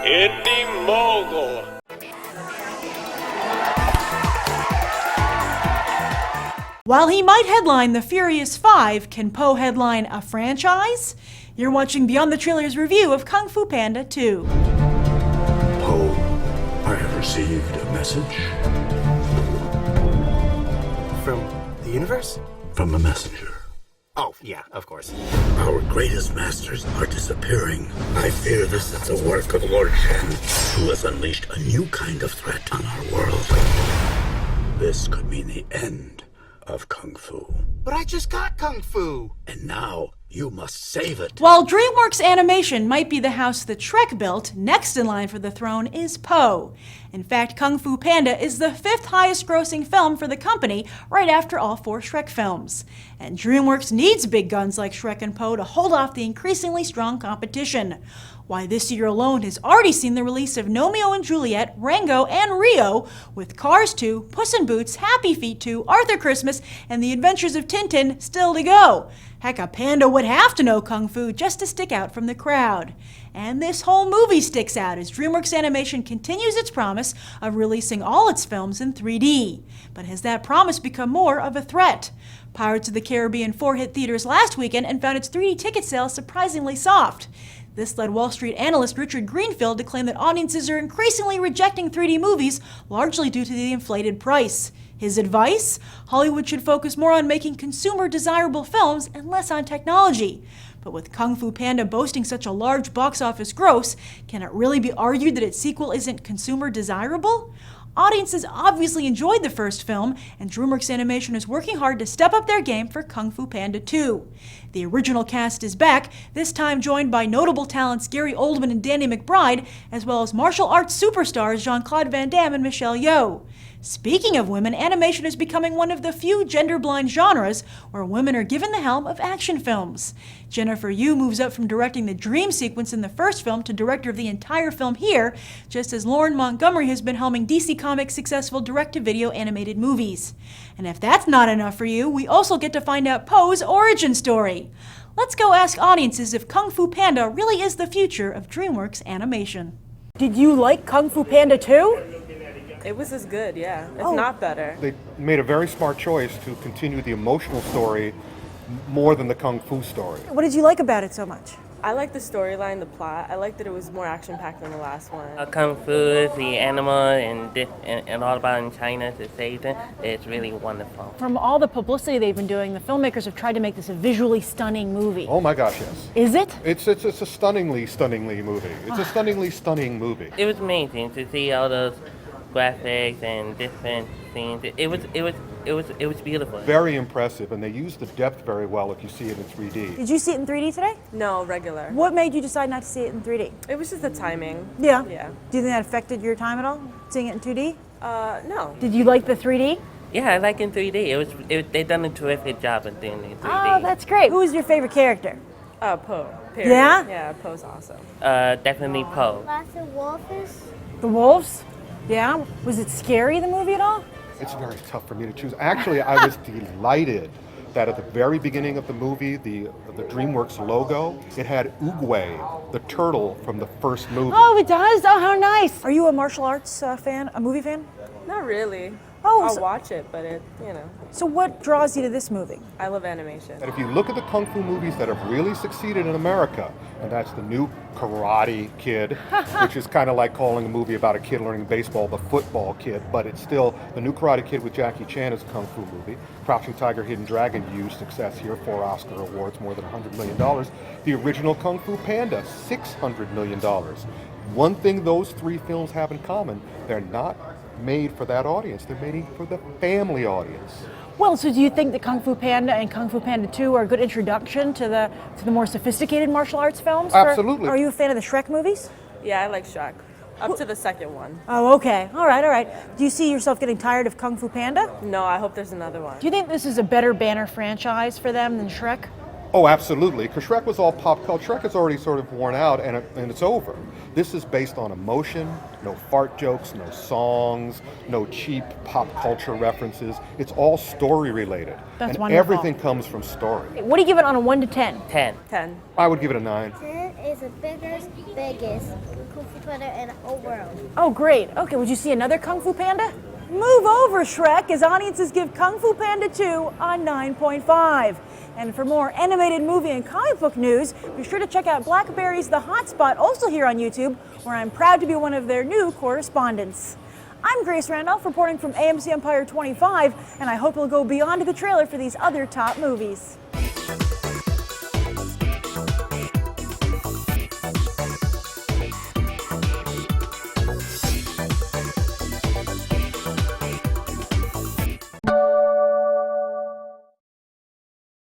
Indy Mogul. While he might headline The Furious 5, can Poe headline a franchise? You're watching Beyond the Trailers review of Kung Fu Panda 2. Poe, I have received a message. From the universe? From a messenger. Oh, yeah, of course. Our greatest masters are disappearing. I fear this is the work of Lord Shen, who has unleashed a new kind of threat on our world. This could mean the end of Kung Fu. But I just got Kung Fu! And now, you must save it. While Dreamworks Animation might be the house that Shrek built, next in line for the throne is Poe. In fact, Kung Fu Panda is the 5th highest grossing film for the company, right after all 4 Shrek films. And Dreamworks needs big guns like Shrek and Poe to hold off the increasingly strong competition. Why, this year alone has already seen the release of Romeo and Juliet, Rango, and Rio, with Cars 2, Puss in Boots, Happy Feet 2, Arthur Christmas, and The Adventures of Tintin still to go. Heck, a panda would have to know Kung Fu just to stick out from the crowd. And this whole movie sticks out as Dreamworks Animation continues its promise of releasing all its films in 3D. But has that promise become more of a threat? Pirates of the Caribbean 4 hit theaters last weekend and found its 3D ticket sales surprisingly soft. This led Wall Street analyst Richard Greenfield to claim that audiences are increasingly rejecting 3D movies, largely due to the inflated price. His advice? Hollywood should focus more on making consumer-desirable films and less on technology. But with Kung Fu Panda boasting such a large box office gross, can it really be argued that its sequel isn't consumer-desirable? Audiences obviously enjoyed the first film, and Dreamworks Animation is working hard to step up their game for Kung Fu Panda 2. The original cast is back, this time joined by notable talents Gary Oldman and Danny McBride, as well as martial arts superstars Jean-Claude Van Damme and Michelle Yeoh. Speaking of women, animation is becoming one of the few gender-blind genres where women are given the helm of action films. Jennifer Yu moves up from directing the dream sequence in the first film to director of the entire film here, just as Lauren Montgomery has been helming DC Comics' successful direct-to-video animated movies. And if that's not enough for you, we also get to find out Poe's origin story. Let's go ask audiences if Kung Fu Panda really is the future of Dreamworks Animation. Did you like Kung Fu Panda 2? It was as good, yeah. If not better. They made a very smart choice to continue the emotional story more than the Kung Fu story. What did you like about it so much? I liked the storyline, the plot. I liked that it was more action-packed than the last one. Kung Fu, the animal, and all about in China to save them. It's really wonderful. From all the publicity they've been doing, the filmmakers have tried to make this a visually stunning movie. Oh my gosh, yes. Is it? It's a stunningly movie. It's a stunningly stunning movie. It was amazing to see all those graphics and different scenes. It was beautiful. Very impressive, and they used the depth very well if you see it in 3D. Did you see it in 3D today? No, regular. What made you decide not to see it in 3D? It was just the timing. Yeah. Yeah. Do you think that affected your time at all, seeing it in 2D? No. Did you like the 3D? Yeah, I like in 3D. They done a terrific job of doing it in 3D. Oh, that's great. Who is your favorite character? Poe. Period. Yeah? Yeah, Poe's awesome. Definitely Poe. The wolves? The wolves? Yeah? Was it scary, the movie, at all? It's very tough for me to choose. Actually, I was delighted that at the very beginning of the movie, the DreamWorks logo, it had Oogway, the turtle from the first movie. Oh, it does? Oh, how nice. Are you a martial arts fan, a movie fan? Not really. Oh, I'll watch it, but you know. So what draws you to this movie? I love animation. And if you look at the Kung Fu movies that have really succeeded in America, and that's the new Karate Kid, which is kind of like calling a movie about a kid learning baseball the Football Kid, but it's still the new Karate Kid with Jackie Chan is a Kung Fu movie. Crouching Tiger, Hidden Dragon used success here, 4 Oscar awards, more than $100 million. The original Kung Fu Panda, $600 million. One thing those 3 films have in common, they're not made for that audience. They're made for the family audience. Well, so do you think that Kung Fu Panda and Kung Fu Panda 2 are a good introduction to the more sophisticated martial arts films? Absolutely. Are you a fan of the Shrek movies? Yeah, I like Shrek. Up to the second one. Oh, okay. All right. Do you see yourself getting tired of Kung Fu Panda? No, I hope there's another one. Do you think this is a better banner franchise for them than Shrek? Oh, absolutely, because Shrek was all pop culture. Shrek is already sort of worn out, and it's over. This is based on emotion, no fart jokes, no songs, no cheap pop culture references. It's all story related. That's and wonderful. everything comes from story. What do you give it on a 1 to 10? 10. 10. I would give it a 9. 10 is the biggest Kung Fu Panda in the whole world. Oh, great. Okay, would you see another Kung Fu Panda? Move over, Shrek, as audiences give Kung Fu Panda 2 a 9.5. And for more animated movie and comic book news, be sure to check out Blackberry's The Hotspot, also here on YouTube, where I'm proud to be one of their new correspondents. I'm Grace Randolph, reporting from AMC Empire 25, and I hope you'll go beyond the trailer for these other top movies.